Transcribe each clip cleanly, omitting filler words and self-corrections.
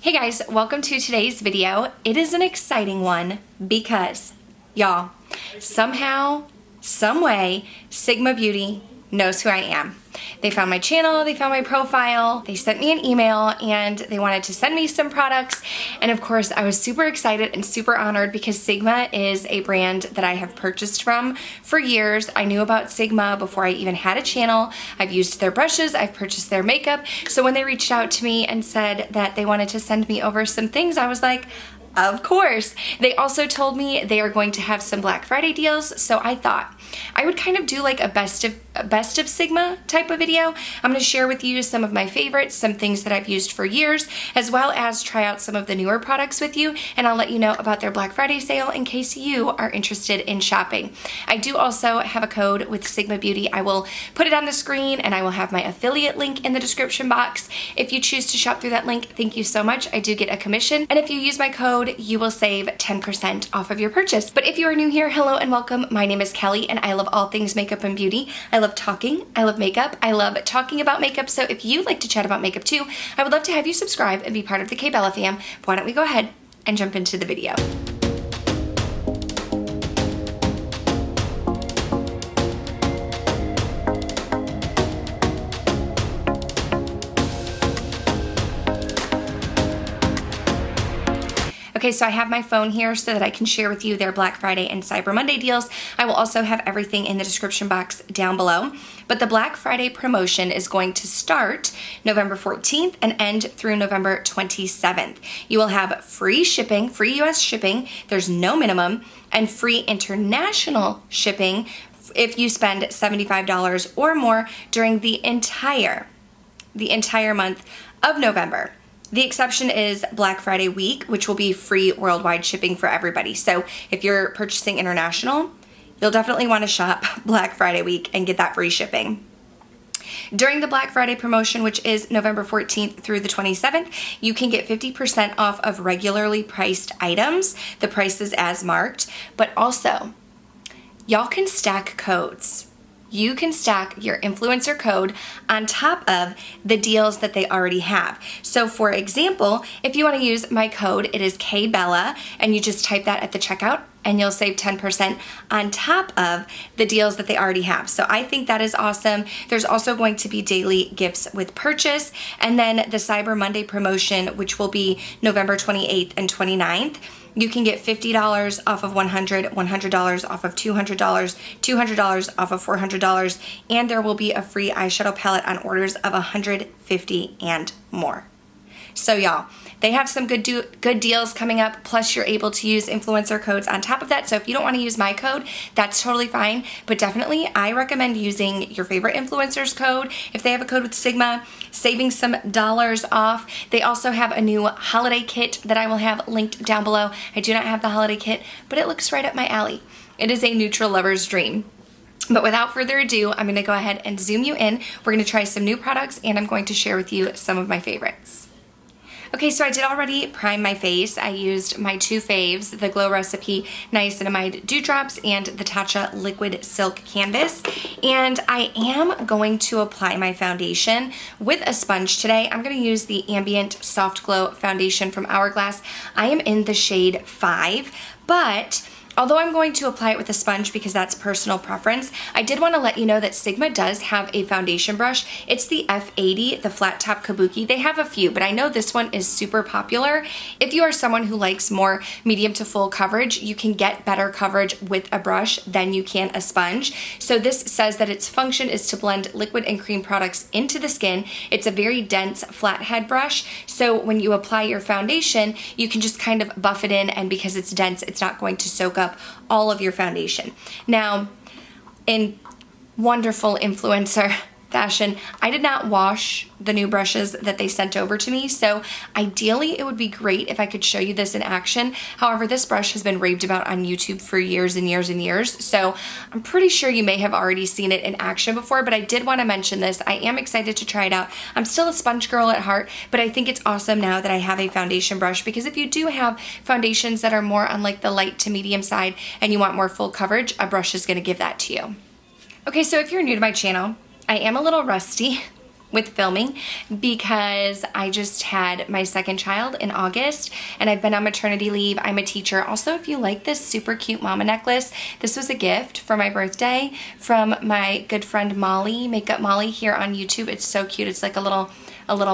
Hey guys, welcome to today's video. It is an exciting one because, y'all, somehow, some way, Sigma Beauty knows who I am. They found my channel, they found my profile, they sent me an email, and they wanted to send me some products. And of course, I was super excited and super honored because Sigma is a brand that I have purchased from for years. I knew about Sigma before I even had a channel. I've used their brushes, I've purchased their makeup. So when they reached out to me and said that they wanted to send me over some things, I was like, of course. They also told me they are going to have some Black Friday deals, so I thought I would kind of do like a best of Sigma type of video. I'm going to share with you some of my favorites, some things that I've used for years, as well as try out some of the newer products with you, and I'll let you know about their Black Friday sale in case you are interested in shopping. I do also have a code with Sigma Beauty. I will put it on the screen, and I will have my affiliate link in the description box. If you choose to shop through that link, thank you so much. I do get a commission, and if you use my code, you will save 10% off of your purchase. But if you are new here, hello and welcome. My name is Kelly, and I love all things makeup and beauty. I love talking, I love makeup, I love talking about makeup. So if you like to chat about makeup too, I would love to have you subscribe and be part of the K Bella fam. Why don't we go ahead and jump into the video. Okay, so I have my phone here so that I can share with you their Black Friday and Cyber Monday deals. I will also have everything in the description box down below. But the Black Friday promotion is going to start November 14th and end through November 27th. You will have free shipping, free US shipping, there's no minimum, and free international shipping if you spend $75 or more during the entire month of November. The exception is Black Friday week, which will be free worldwide shipping for everybody. So if you're purchasing international, you'll definitely want to shop Black Friday week and get that free shipping. During the Black Friday promotion, which is November 14th through the 27th, you can get 50% off of regularly priced items. The price is as marked, but also y'all can stack codes. You can stack your influencer code on top of the deals that they already have. So for example, if you want to use my code, it is KBella, and you just type that at the checkout and you'll save 10% on top of the deals that they already have. So I think that is awesome. There's also going to be daily gifts with purchase, and then the Cyber Monday promotion, which will be November 28th and 29th. You can get $50 off of $100, $100 off of $200, $200 off of $400, and there will be a free eyeshadow palette on orders of $150 and more. So y'all, they have some good deals coming up, plus you're able to use influencer codes on top of that. So if you don't want to use my code, that's totally fine. But definitely, I recommend using your favorite influencer's code. If they have a code with Sigma, saving some dollars off. They also have a new holiday kit that I will have linked down below. I do not have the holiday kit, but it looks right up my alley. It is a neutral lover's dream. But without further ado, I'm going to go ahead and zoom you in. We're going to try some new products, and I'm going to share with you some of my favorites. Okay, so I did already prime my face. I used my two faves, the Glow Recipe Niacinamide Dewdrops and the Tatcha Liquid Silk Canvas. And I am going to apply my foundation with a sponge today. I'm going to use the Ambient Soft Glow Foundation from Hourglass. I am in the shade 5, but although I'm going to apply it with a sponge because that's personal preference, I did want to let you know that Sigma does have a foundation brush. It's the F80, the flat top kabuki. They have a few, but I know this one is super popular. If you are someone who likes more medium to full coverage, you can get better coverage with a brush than you can a sponge. So this says that its function is to blend liquid and cream products into the skin. It's a very dense flathead brush, so when you apply your foundation, you can just kind of buff it in, and because it's dense, it's not going to soak up all of your foundation. Now, in wonderful influencer fashion, I did not wash the new brushes that they sent over to me, so ideally it would be great if I could show you this in action. However, this brush has been raved about on YouTube for years and years and years, so I'm pretty sure you may have already seen it in action before, but I did want to mention this. I am excited to try it out. I'm still a sponge girl at heart, but I think it's awesome now that I have a foundation brush, because if you do have foundations that are more on like the light to medium side and you want more full coverage, a brush is going to give that to you. Okay, so if you're new to my channel, I am a little rusty. with filming because I just had my second child in August and I've been on maternity leave. I'm a teacher. Also, if you like this super cute mama necklace, this was a gift for my birthday from my good friend Molly, Makeup Molly here on YouTube. It's so cute. It's like a little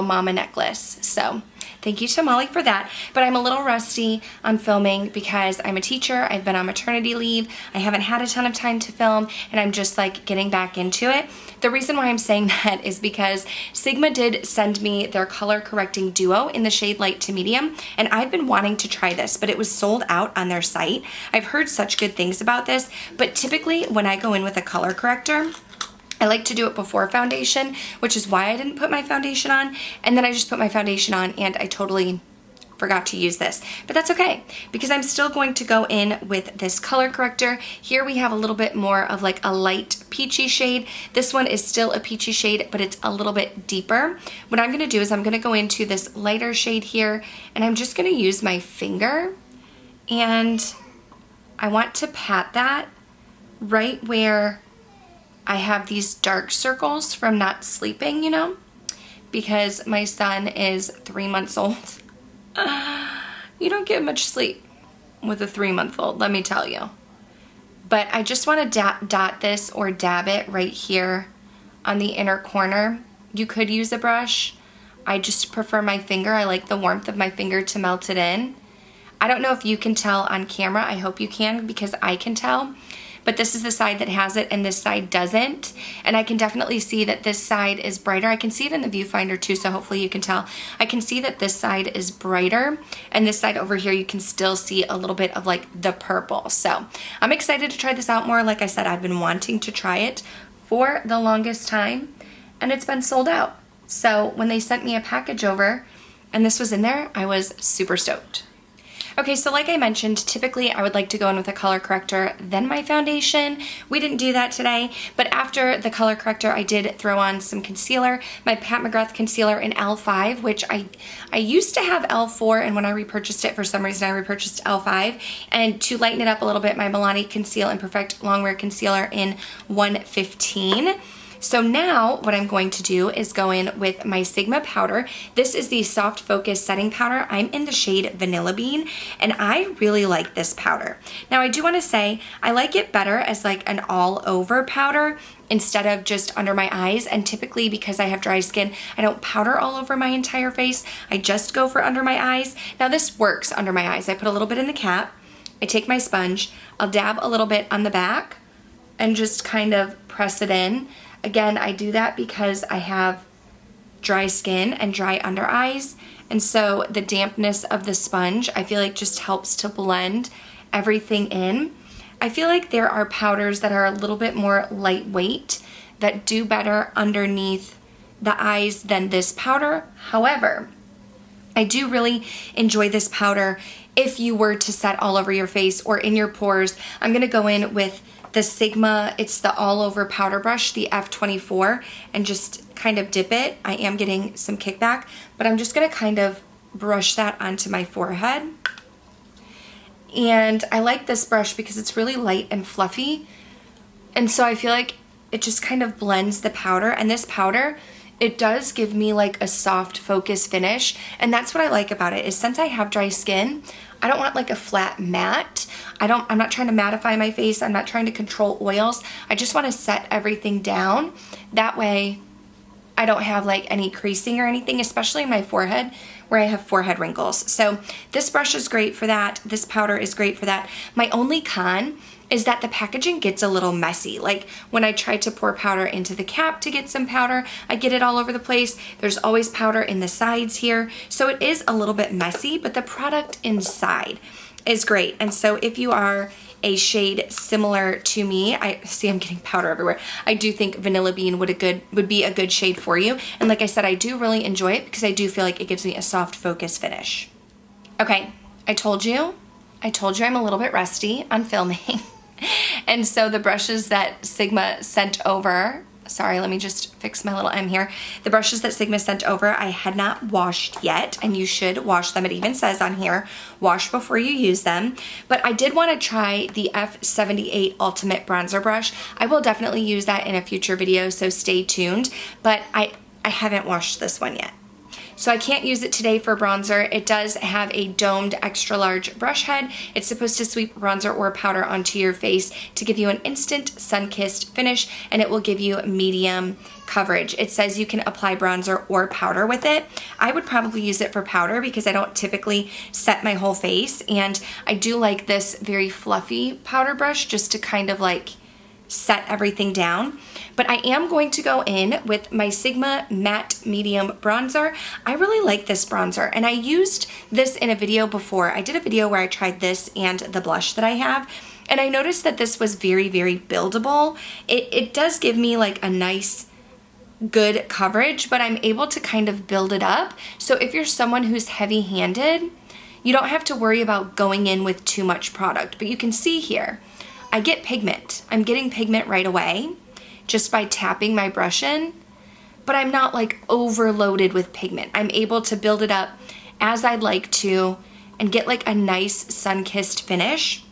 mama necklace. So thank you to Molly for that. But I'm a little rusty on filming because I'm a teacher. I've been on maternity leave. I haven't had a ton of time to film and I'm just like getting back into it. The reason why I'm saying that is because Sigma did send me their color correcting duo in the shade light to medium, and I've been wanting to try this, but it was sold out on their site. I've heard such good things about this, but typically when I go in with a color corrector, I like to do it before foundation, which is why I didn't put my foundation on, and then I just put my foundation on and I totally forgot to use this, but that's okay because I'm still going to go in with this color corrector. Here we have a little bit more of like a light peachy shade. This one is still a peachy shade, but it's a little bit deeper. What I'm gonna do is I'm gonna go into this lighter shade here and I'm just gonna use my finger and I want to pat that right where I have these dark circles from not sleeping, you know, because my son is 3 months old. You don't get much sleep with a 3-month-old, let me tell you. But I just want to dot this or dab it right here on the inner corner. You could use a brush. I just prefer my finger. I like the warmth of my finger to melt it in. I don't know if you can tell on camera. I hope you can because I can tell. But this is the side that has it and this side doesn't. And I can definitely see that this side is brighter. I can see it in the viewfinder too, so hopefully you can tell. I can see that this side is brighter and this side over here you can still see a little bit of like the purple. So I'm excited to try this out more. Like I said, I've been wanting to try it for the longest time and it's been sold out. So when they sent me a package over and this was in there, I was super stoked. Okay, so like I mentioned, typically I would like to go in with a color corrector, then my foundation. We didn't do that today, but after the color corrector, I did throw on some concealer, my Pat McGrath concealer in L5, which I used to have L4, and when I repurchased it, for some reason I repurchased L5, and to lighten it up a little bit, my Milani Conceal and Perfect Longwear Concealer in 115. So now what I'm going to do is go in with my Sigma powder. This is the Soft Focus Setting Powder. I'm in the shade Vanilla Bean, and I really like this powder. Now I do want to say I like it better as like an all-over powder instead of just under my eyes, and typically because I have dry skin, I don't powder all over my entire face. I just go for under my eyes. Now this works under my eyes. I put a little bit in the cap. I take my sponge. I'll dab a little bit on the back and just kind of press it in. Again, I do that because I have dry skin and dry under eyes, and so the dampness of the sponge I feel like just helps to blend everything in. I feel like there are powders that are a little bit more lightweight that do better underneath the eyes than this powder. However, I do really enjoy this powder if you were to set all over your face or in your pores. I'm gonna go in with the Sigma, it's the all over powder brush, the F24, and just kind of dip it. I am getting some kickback, but I'm just gonna kind of brush that onto my forehead. And I like this brush because it's really light and fluffy. And so I feel like it just kind of blends the powder, and this powder, it does give me like a soft focus finish. And that's what I like about it, is since I have dry skin, I don't want like a flat matte. I'm not trying to mattify my face. I'm not trying to control oils. I just want to set everything down. That way I don't have like any creasing or anything, especially in my forehead where I have forehead wrinkles. So this brush is great for that. This powder is great for that. My only con is that the packaging gets a little messy. Like when I try to pour powder into the cap to get some powder, I get it all over the place. There's always powder in the sides here. So it is a little bit messy, but the product inside is great. And so if you are a shade similar to me, I see I'm getting powder everywhere. I do think Vanilla Bean would be a good shade for you. And like I said, I do really enjoy it because I do feel like it gives me a soft focus finish. Okay, I told you I'm a little bit rusty on filming. And so the brushes that Sigma sent over, sorry, let me just fix my little M here. The brushes that Sigma sent over, I had not washed yet, and you should wash them. It even says on here, wash before you use them. But I did want to try the F78 Ultimate Bronzer Brush. I will definitely use that in a future video, so stay tuned. But I haven't washed this one yet. So I can't use it today for bronzer. It does have a domed extra large brush head. It's supposed to sweep bronzer or powder onto your face to give you an instant sun-kissed finish, and it will give you medium coverage. It says you can apply bronzer or powder with it. I would probably use it for powder because I don't typically set my whole face, and I do like this very fluffy powder brush just to kind of like set everything down. But I am going to go in with my Sigma Matte Medium Bronzer. I really like this bronzer, and I used this in a video before. I did a video where I tried this and the blush that I have, and I noticed that this was very, very buildable. It does give me like a nice, good coverage, but I'm able to kind of build it up. So if you're someone who's heavy-handed, you don't have to worry about going in with too much product. But you can see here, I get pigment. I'm getting pigment right away just by tapping my brush in, but I'm not like overloaded with pigment. I'm able to build it up as I'd like to and get like a nice sun-kissed finish.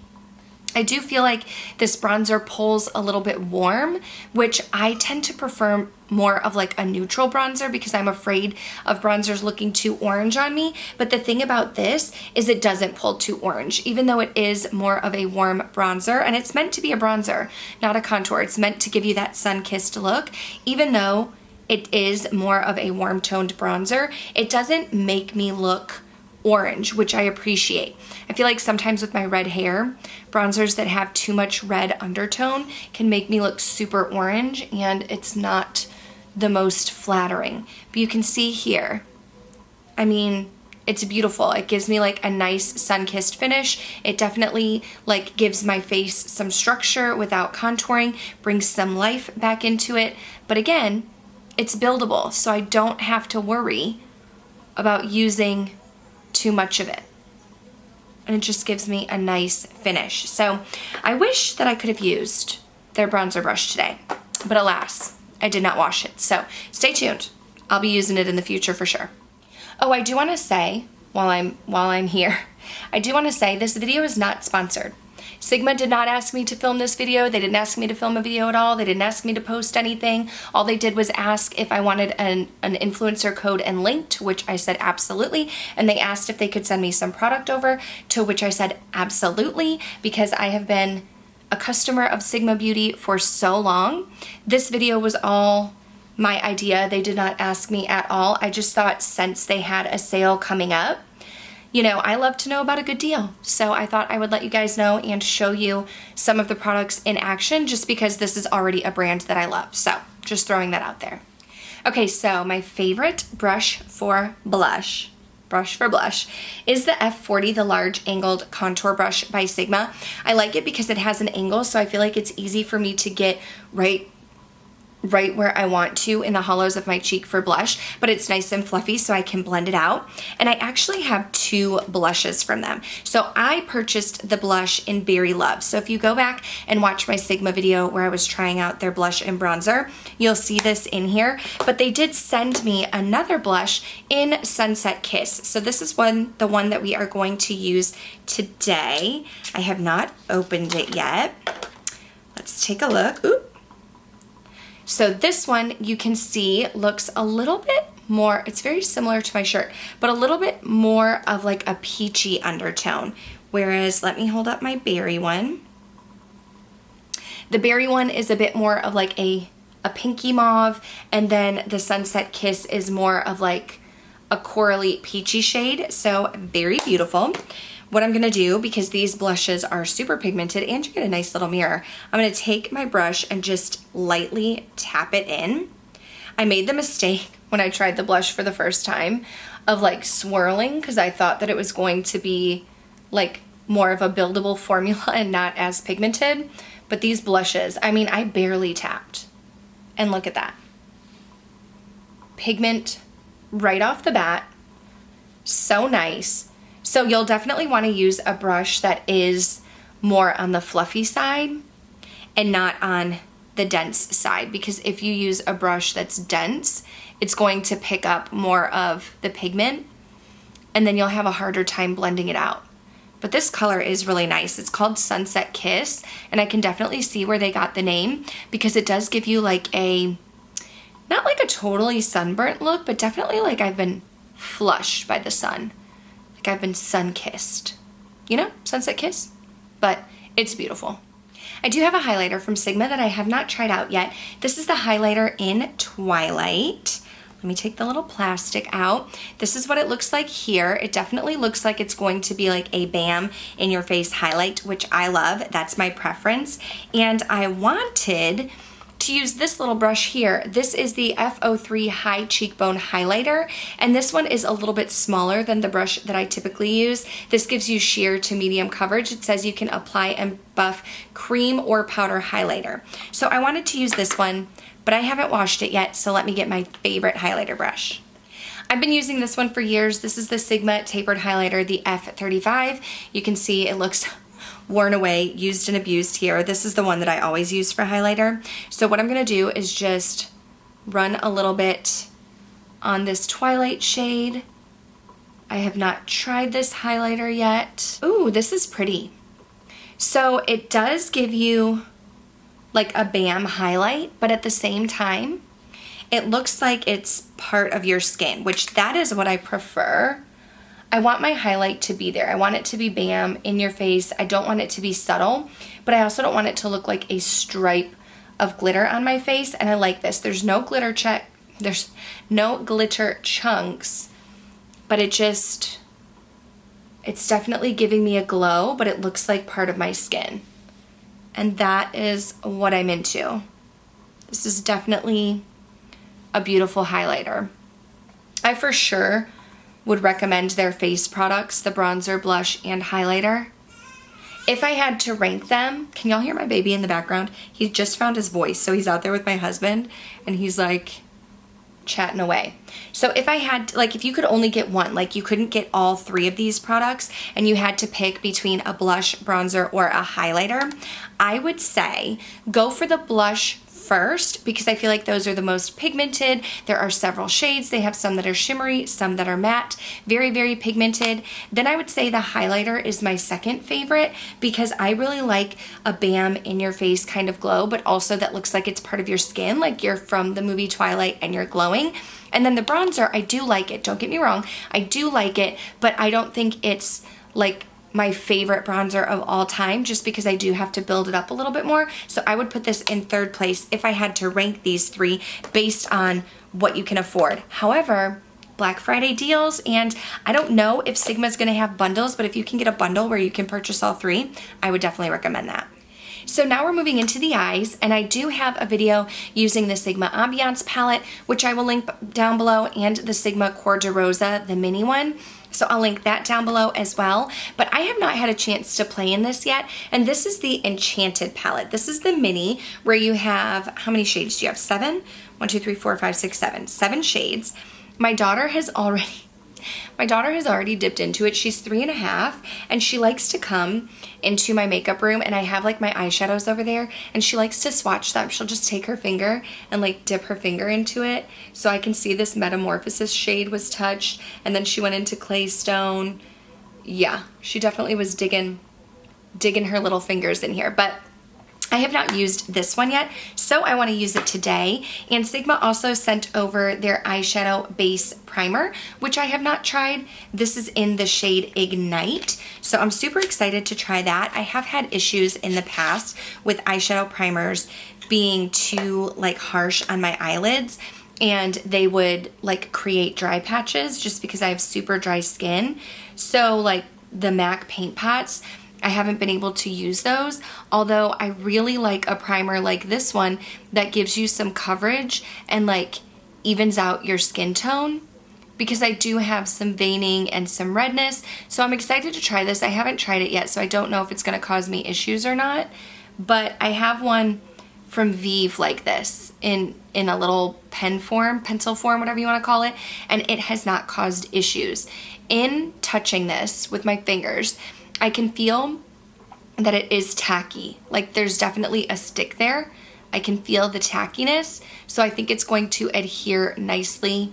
I do feel like this bronzer pulls a little bit warm, which I tend to prefer more of like a neutral bronzer because I'm afraid of bronzers looking too orange on me. But the thing about this is it doesn't pull too orange, even though it is more of a warm bronzer, and it's meant to be a bronzer, not a contour. It's meant to give you that sun-kissed look. Even though it is more of a warm toned bronzer, it doesn't make me look orange, which I appreciate. I feel like sometimes with my red hair, bronzers that have too much red undertone can make me look super orange, and it's not the most flattering. But you can see here, I mean, it's beautiful. It gives me like a nice sun-kissed finish. It definitely like gives my face some structure without contouring, brings some life back into it. But again, it's buildable, so I don't have to worry about using too much of it, and it just gives me a nice finish. So I wish that I could have used their bronzer brush today, but alas, I did not wash it. So stay tuned. I'll be using it in the future for sure. Oh, I do want to say while I'm here, I do want to say this video is not sponsored. Sigma did not ask me to film this video. They didn't ask me to film a video at all. They didn't ask me to post anything. All they did was ask if I wanted an influencer code and link, to which I said absolutely. And they asked if they could send me some product over, to which I said absolutely, because I have been a customer of Sigma Beauty for so long. This video was all my idea. They did not ask me at all. I just thought since they had a sale coming up, you know, I love to know about a good deal. So I thought I would let you guys know and show you some of the products in action, just because this is already a brand that I love. So just throwing that out there. Okay, so my favorite brush for blush is the F40, the large angled contour brush by Sigma. I like it because it has an angle, so I feel like it's easy for me to get right where I want to in the hollows of my cheek for blush, but it's nice and fluffy so I can blend it out. And I actually have two blushes from them. So I purchased the blush in Berry Love. So if you go back and watch my Sigma video where I was trying out their blush and bronzer, you'll see this in here. But they did send me another blush in Sunset Kiss. So this is the one that we are going to use today. I have not opened it yet. Let's take a look. Ooh. So this one, you can see, looks a little bit more, it's very similar to my shirt, but a little bit more of like a peachy undertone. Whereas, let me hold up my berry one. The berry one is a bit more of like a pinky mauve, and then the Sunset Kiss is more of like a corally peachy shade. So very beautiful. What I'm gonna do, because these blushes are super pigmented and you get a nice little mirror, I'm gonna take my brush and just lightly tap it in. I made the mistake when I tried the blush for the first time of like swirling, because I thought that it was going to be like more of a buildable formula and not as pigmented. But these blushes, I mean, I barely tapped. And look at that. Pigment right off the bat. So nice. So you'll definitely want to use a brush that is more on the fluffy side and not on the dense side, because if you use a brush that's dense, it's going to pick up more of the pigment and then you'll have a harder time blending it out. But this color is really nice. It's called Sunset Kiss, and I can definitely see where they got the name, because it does give you like a not like a totally sunburnt look, but definitely like I've been flushed by the sun. Like I've been sun-kissed. You know, sunset kiss? But it's beautiful. I do have a highlighter from Sigma that I have not tried out yet. This is the highlighter in Twilight. Let me take the little plastic out. This is what it looks like here. It definitely looks like it's going to be like a BAM in your face highlight, which I love. That's my preference. And I wanted to use this little brush here. This is the F03 High Cheekbone Highlighter, and this one is a little bit smaller than the brush that I typically use. This gives you sheer to medium coverage. It says you can apply and buff cream or powder highlighter. So I wanted to use this one, but I haven't washed it yet, so let me get my favorite highlighter brush. I've been using this one for years. This is the Sigma Tapered Highlighter, the F35. You can see it looks worn away, used and abused here. This is the one that I always use for highlighter. So what I'm gonna do is just run a little bit on this Twilight shade. I have not tried this highlighter yet. Ooh, this is pretty. So it does give you like a BAM highlight, but at the same time, it looks like it's part of your skin, which that is what I prefer. I want my highlight to be there. I want it to be BAM in your face. I don't want it to be subtle, but I also don't want it to look like a stripe of glitter on my face, and I like this. There's no glitter chunks, but it's definitely giving me a glow, but it looks like part of my skin. And that is what I'm into. This is definitely a beautiful highlighter. I for sure would recommend their face products, the bronzer, blush, and highlighter. If I had to rank them, can y'all hear my baby in the background? He just found his voice, so he's out there with my husband, and he's like chatting away. So if I had, like, if you could only get one, like you couldn't get all three of these products, and you had to pick between a blush, bronzer, or a highlighter, I would say go for the blush first, because I feel like those are the most pigmented. There are several shades. They have some that are shimmery, some that are matte, very, very pigmented. Then I would say the highlighter is my second favorite, because I really like a BAM in your face kind of glow, but also that looks like it's part of your skin, like you're from the movie Twilight and you're glowing. And then the bronzer, I do like it. Don't get me wrong. I do like it, but I don't think it's like my favorite bronzer of all time, just because I do have to build it up a little bit more. So I would put this in third place if I had to rank these three based on what you can afford. However, Black Friday deals, and I don't know if Sigma's gonna have bundles, but if you can get a bundle where you can purchase all three, I would definitely recommend that. So now we're moving into the eyes, and I do have a video using the Sigma Ambiance palette, which I will link down below, and the Sigma Cor de Rosa, the mini one. So I'll link that down below as well. But I have not had a chance to play in this yet, and this is the Enchanted palette. This is the mini, where you have, how many shades do you have? 7? 1, 2, 3, 4, 5, 6, 7. 7 shades. My daughter has already dipped into it. She's 3.5, and she likes to come into my makeup room, and I have like my eyeshadows over there, and she likes to swatch them. She'll just take her finger and like dip her finger into it, so I can see this Metamorphosis shade was touched, and then she went into Claystone. Yeah, she definitely was digging her little fingers in here, but I have not used this one yet, so I want to use it today. And Sigma also sent over their eyeshadow base primer, which I have not tried. This is in the shade Ignite, so I'm super excited to try that. I have had issues in the past with eyeshadow primers being too like harsh on my eyelids, and they would like create dry patches just because I have super dry skin. So like the MAC paint pots, I haven't been able to use those, although I really like a primer like this one that gives you some coverage and like evens out your skin tone, because I do have some veining and some redness. So I'm excited to try this. I haven't tried it yet, so I don't know if it's gonna cause me issues or not, but I have one from Vive like this in a little pencil form, whatever you wanna call it, and it has not caused issues. In touching this with my fingers, I can feel that it is tacky. Like there's definitely a stick there. I can feel the tackiness, so I think it's going to adhere nicely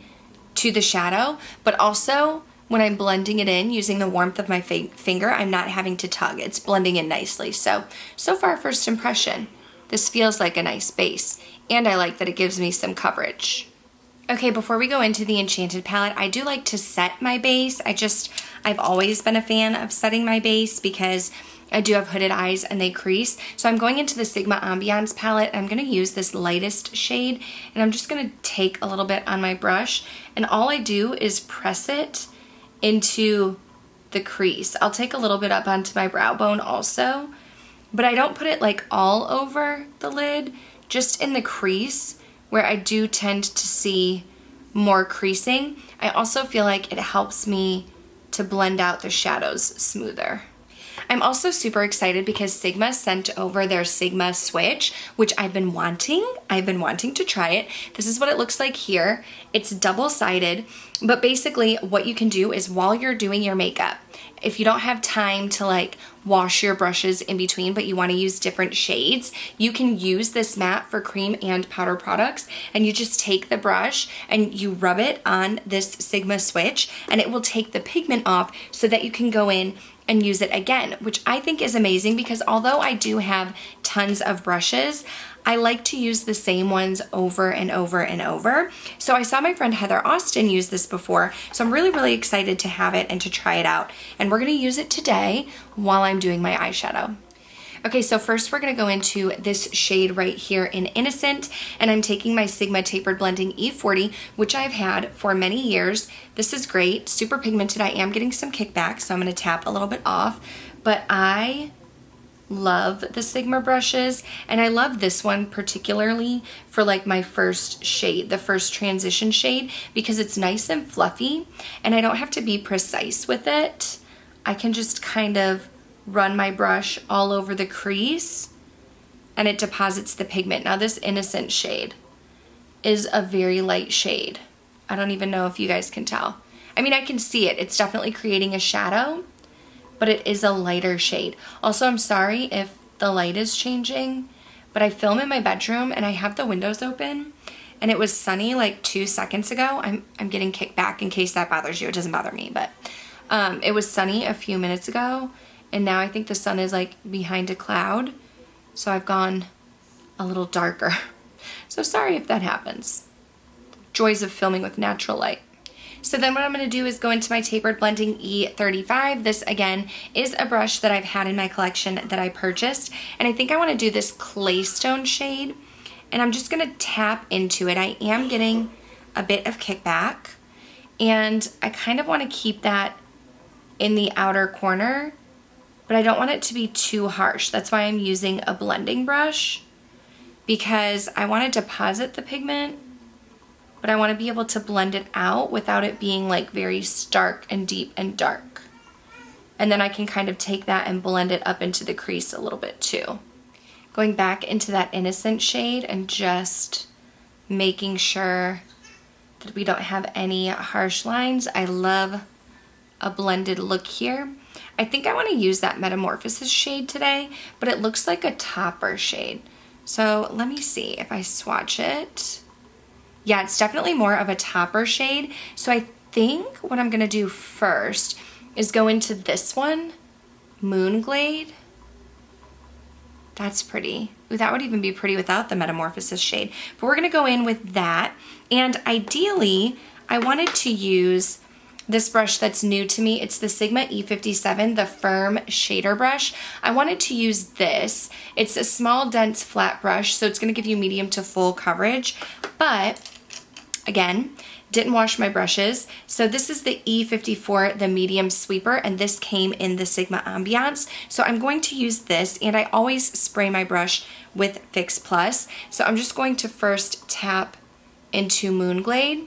to the shadow, but also when I'm blending it in using the warmth of my finger, I'm not having to tug. It's blending in nicely. So far, first impression, this feels like a nice base, and I like that it gives me some coverage. Okay, before we go into the Enchanted palette, I do like to set my base. I've always been a fan of setting my base because I do have hooded eyes and they crease. So I'm going into the Sigma Ambiance palette. I'm gonna use this lightest shade and I'm just gonna take a little bit on my brush and all I do is press it into the crease. I'll take a little bit up onto my brow bone also, but I don't put it like all over the lid, just in the crease where I do tend to see more creasing. I also feel like it helps me to blend out the shadows smoother. I'm also super excited because Sigma sent over their Sigma Switch, which I've been wanting. I've been wanting to try it. This is what it looks like here. It's double-sided, but basically what you can do is while you're doing your makeup, if you don't have time to like wash your brushes in between, but you want to use different shades, you can use this mat for cream and powder products, and you just take the brush and you rub it on this Sigma Switch, and it will take the pigment off so that you can go in and use it again, which I think is amazing because although I do have tons of brushes, I like to use the same ones over and over and over. So I saw my friend Heather Austin use this before, so I'm really, really excited to have it and to try it out. And we're gonna use it today while I'm doing my eyeshadow. Okay, so first we're gonna go into this shade right here in Innocent, and I'm taking my Sigma Tapered Blending E40, which I've had for many years. This is great, super pigmented. I am getting some kickback, so I'm gonna tap a little bit off, but I love the Sigma brushes, and I love this one particularly for like my first shade, the first transition shade, because it's nice and fluffy, and I don't have to be precise with it. I can just kind of run my brush all over the crease and it deposits the pigment. Now this Innocent shade is a very light shade. I don't even know if you guys can tell. I mean, I can see it. It's definitely creating a shadow, but it is a lighter shade. Also, I'm sorry if the light is changing, but I film in my bedroom and I have the windows open and it was sunny like 2 seconds ago. I'm getting kicked back in case that bothers you. It doesn't bother me, but it was sunny a few minutes ago. And now I think the sun is like behind a cloud. So I've gone a little darker. So sorry if that happens. Joys of filming with natural light. So then what I'm gonna do is go into my Tapered Blending E35. This again is a brush that I've had in my collection that I purchased. And I think I wanna do this Claystone shade. And I'm just gonna tap into it. I am getting a bit of kickback. And I kind of wanna keep that in the outer corner, but I don't want it to be too harsh. That's why I'm using a blending brush, because I want to deposit the pigment, but I want to be able to blend it out without it being like very stark and deep and dark. And then I can kind of take that and blend it up into the crease a little bit too. Going back into that Innocent shade and just making sure that we don't have any harsh lines. I love a blended look here. I think I want to use that Metamorphosis shade today, but it looks like a topper shade. So let me see if I swatch it. Yeah, it's definitely more of a topper shade. So I think what I'm gonna do first is go into this one, Moonglade. That's pretty. Ooh, that would even be pretty without the Metamorphosis shade. But we're gonna go in with that. And ideally, I wanted to use this brush that's new to me. It's the Sigma E57, the firm shader brush. I wanted to use this. It's a small, dense, flat brush, so it's gonna give you medium to full coverage. But again, didn't wash my brushes. So this is the E54, the medium sweeper, and this came in the Sigma Ambiance. So I'm going to use this, and I always spray my brush with Fix Plus. So I'm just going to first tap into Moonglade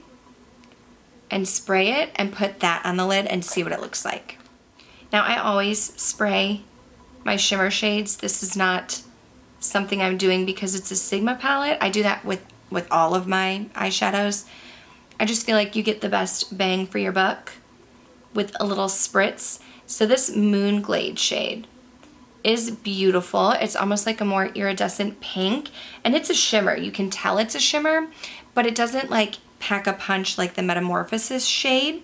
and spray it and put that on the lid and see what it looks like. Now I always spray my shimmer shades. This is not something I'm doing because it's a Sigma palette. I do that with all of my eyeshadows. I just feel like you get the best bang for your buck with a little spritz. So this Moonglade shade is beautiful. It's almost like a more iridescent pink, and it's a shimmer. You can tell it's a shimmer, but it doesn't like pack a punch like the Metamorphosis shade.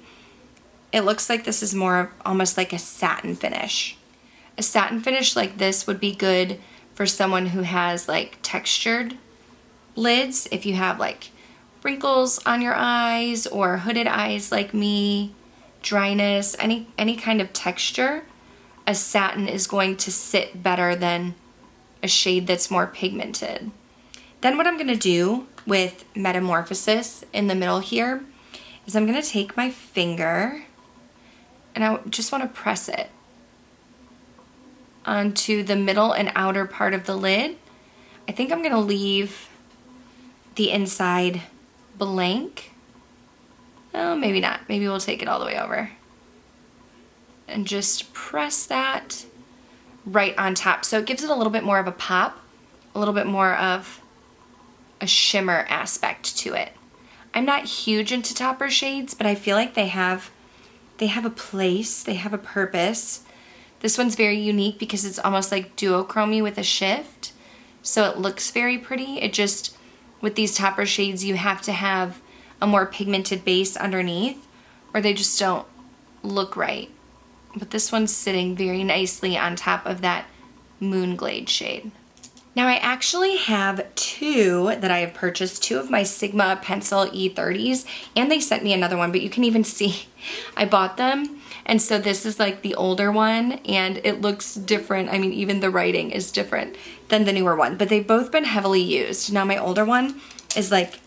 It looks like this is more of almost like a satin finish. A satin finish like this would be good for someone who has like textured lids. If you have like wrinkles on your eyes or hooded eyes like me, dryness, any kind of texture, a satin is going to sit better than a shade that's more pigmented. Then what I'm going to do with Metamorphosis in the middle here is I'm going to take my finger and I just want to press it onto the middle and outer part of the lid. I think I'm going to leave the inside blank. Oh, maybe not. Maybe we'll take it all the way over. And just press that right on top. So it gives it a little bit more of a pop, a little bit more of a shimmer aspect to it. I'm not huge into topper shades, but I feel like they have a place, they have a purpose. This one's very unique because it's almost like duochromy with a shift. So it looks very pretty. It just, with these topper shades, you have to have a more pigmented base underneath or they just don't look right. But this one's sitting very nicely on top of that Moonglade shade. Now I actually have two that I have purchased, two of my Sigma Pencil E30s, and they sent me another one, but you can even see I bought them. And so this is like the older one and it looks different. I mean, even the writing is different than the newer one, but they've both been heavily used. Now my older one is like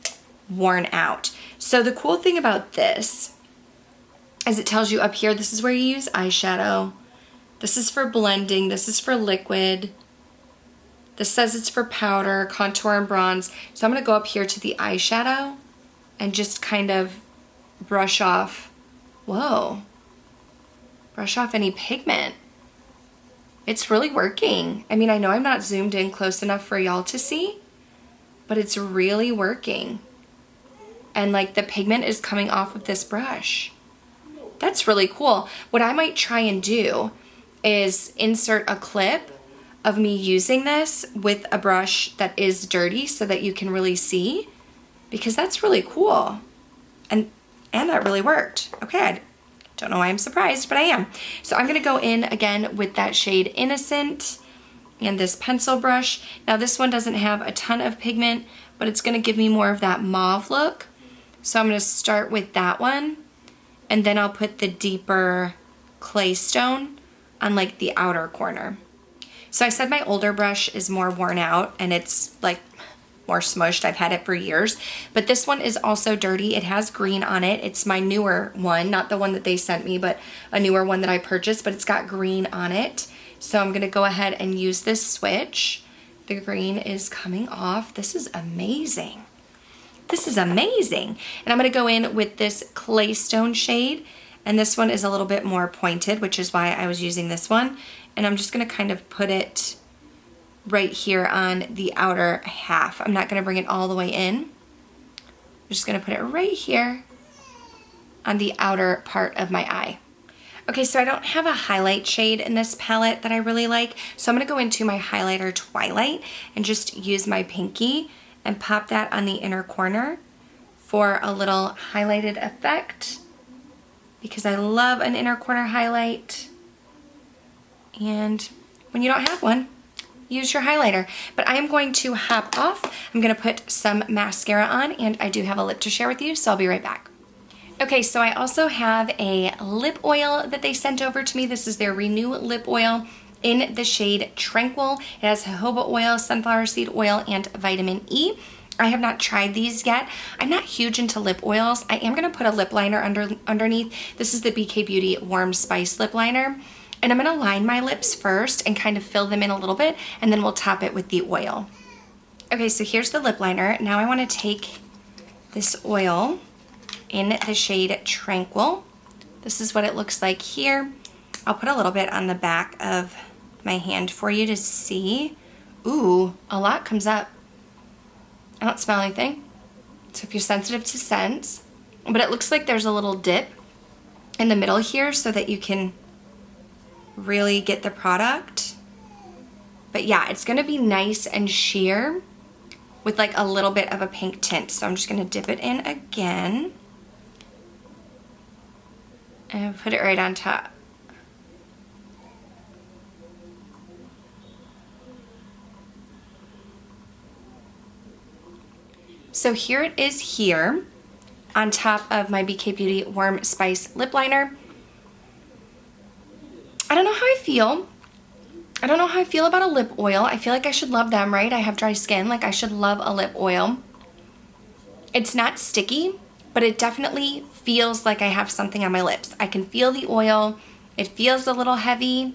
worn out. So the cool thing about this is it tells you up here, this is where you use eyeshadow. This is for blending. This is for liquid. This says it's for powder, contour, and bronze. So I'm going to go up here to the eyeshadow and just kind of brush off, brush off any pigment. It's really working. I mean, I know I'm not zoomed in close enough for y'all to see, but it's really working. And like the pigment is coming off of this brush. That's really cool. What I might try and do is insert a clip of me using this with a brush that is dirty so that you can really see, because that's really cool. And that really worked. Okay, I don't know why I'm surprised, but I am. So I'm gonna go in again with that shade Innocent and this pencil brush. Now this one doesn't have a ton of pigment, but it's gonna give me more of that mauve look. So I'm gonna start with that one, and then I'll put the deeper clay stone on like the outer corner. So I said my older brush is more worn out and it's like more smushed. I've had it for years, but this one is also dirty. It has green on it. It's my newer one, not the one that they sent me, but a newer one that I purchased, but it's got green on it. So I'm gonna go ahead and use this switch. The green is coming off. This is amazing. This is amazing. And I'm gonna go in with this clay stone shade, and this one is a little bit more pointed, which is why I was using this one. And I'm just gonna kind of put it right here on the outer half. I'm not gonna bring it all the way in. I'm just gonna put it right here on the outer part of my eye. Okay, so I don't have a highlight shade in this palette that I really like, so I'm gonna go into my highlighter Twilight and just use my pinky and pop that on the inner corner for a little highlighted effect, because I love an inner corner highlight. And when you don't have one, use your highlighter. But I am going to hop off. I'm gonna put some mascara on, and I do have a lip to share with you, so I'll be right back. Okay, so I also have a lip oil that they sent over to me. This is their Renew Lip Oil in the shade Tranquil. It has jojoba oil, sunflower seed oil, and vitamin E. I have not tried these yet. I'm not huge into lip oils. I am gonna put a lip liner underneath. This is the BK Beauty Warm Spice Lip Liner. And I'm gonna line my lips first and kind of fill them in a little bit, and then we'll top it with the oil. Okay, so here's the lip liner. Now I wanna take this oil in the shade Tranquil. This is what it looks like here. I'll put a little bit on the back of my hand for you to see. Ooh, a lot comes up. I don't smell anything. So if you're sensitive to scents, but it looks like there's a little dip in the middle here so that you can really get the product. But yeah, it's gonna be nice and sheer with like a little bit of a pink tint. So I'm just gonna dip it in again and put it right on top. So here it is here on top of my BK Beauty Warm Spice Lip Liner. I don't know how I feel. I don't know how I feel about a lip oil. I feel like I should love them, right? I have dry skin. Like, I should love a lip oil. It's not sticky, but it definitely feels like I have something on my lips. I can feel the oil. It feels a little heavy,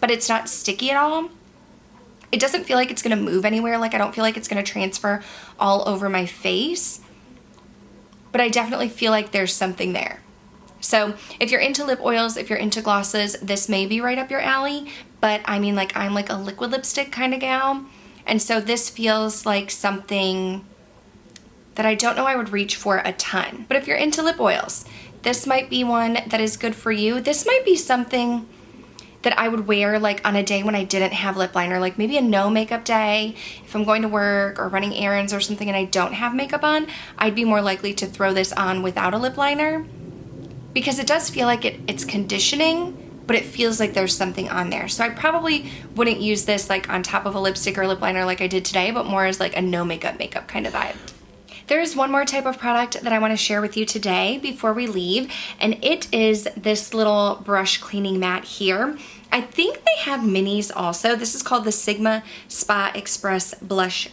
but it's not sticky at all. It doesn't feel like it's gonna move anywhere. Like, I don't feel like it's gonna transfer all over my face, but I definitely feel like there's something there. So if you're into lip oils, if you're into glosses, this may be right up your alley, but I mean, like, I'm like a liquid lipstick kind of gal, and so this feels like something that I don't know I would reach for a ton. But if you're into lip oils, this might be one that is good for you. This might be something that I would wear like on a day when I didn't have lip liner, like maybe a no makeup day. If I'm going to work or running errands or something and I don't have makeup on, I'd be more likely to throw this on without a lip liner, because it does feel like it's conditioning, but it feels like there's something on there. So I probably wouldn't use this like on top of a lipstick or lip liner like I did today, but more as like a no makeup kind of vibe. There is one more type of product that I want to share with you today before we leave, and it is this little brush cleaning mat here. I think they have minis also. This is called the Sigma Spa Express Brush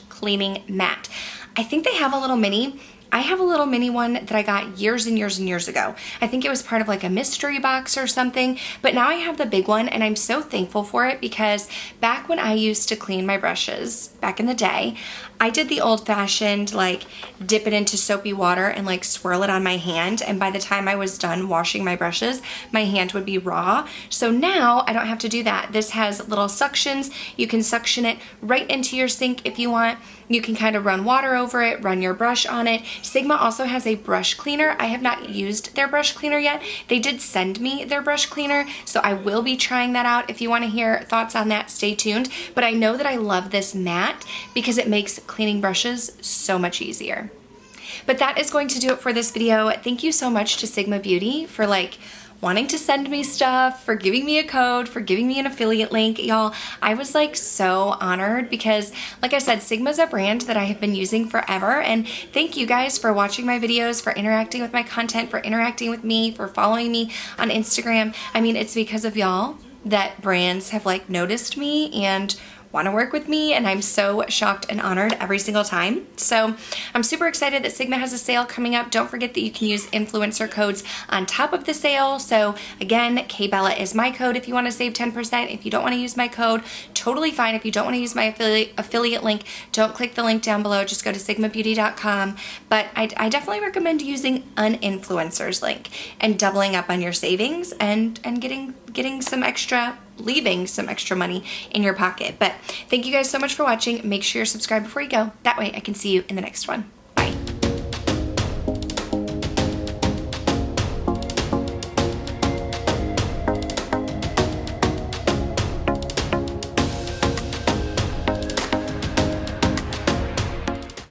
Cleaning Mat. I think they have a little mini. I have a little mini one that I got years and years and years ago. I think it was part of like a mystery box or something, but now I have the big one and I'm so thankful for it, because back when I used to clean my brushes back in the day, I did the old-fashioned like dip it into soapy water and like swirl it on my hand, and by the time I was done washing my brushes, my hand would be raw. So now I don't have to do that. This has little suctions. You can suction it right into your sink if you want. You can kind of run water over it, run your brush on it. Sigma also has a brush cleaner. I have not used their brush cleaner yet. They did send me their brush cleaner, so I will be trying that out. If you want to hear thoughts on that, stay tuned. But I know that I love this mat because it makes cleaning brushes so much easier. But that is going to do it for this video. Thank you so much to Sigma Beauty for like wanting to send me stuff, for giving me a code, for giving me an affiliate link. Y'all, I was like so honored because, like I said, Sigma's a brand that I have been using forever, and thank you guys for watching my videos, for interacting with my content, for interacting with me, for following me on Instagram. I mean, it's because of y'all that brands have like noticed me and want to work with me, and I'm so shocked and honored every single time. So I'm super excited that Sigma has a sale coming up. Don't forget that you can use influencer codes on top of the sale. So again, KBella is my code if you want to save 10%. If you don't want to use my code, totally fine. If you don't want to use my affiliate link, don't click the link down below. Just go to sigmabeauty.com. But I definitely recommend using an influencer's link and doubling up on your savings and getting some extra, leaving some extra money in your pocket. But thank you guys so much for watching. Make sure you're subscribed before you go. That way I can see you in the next one.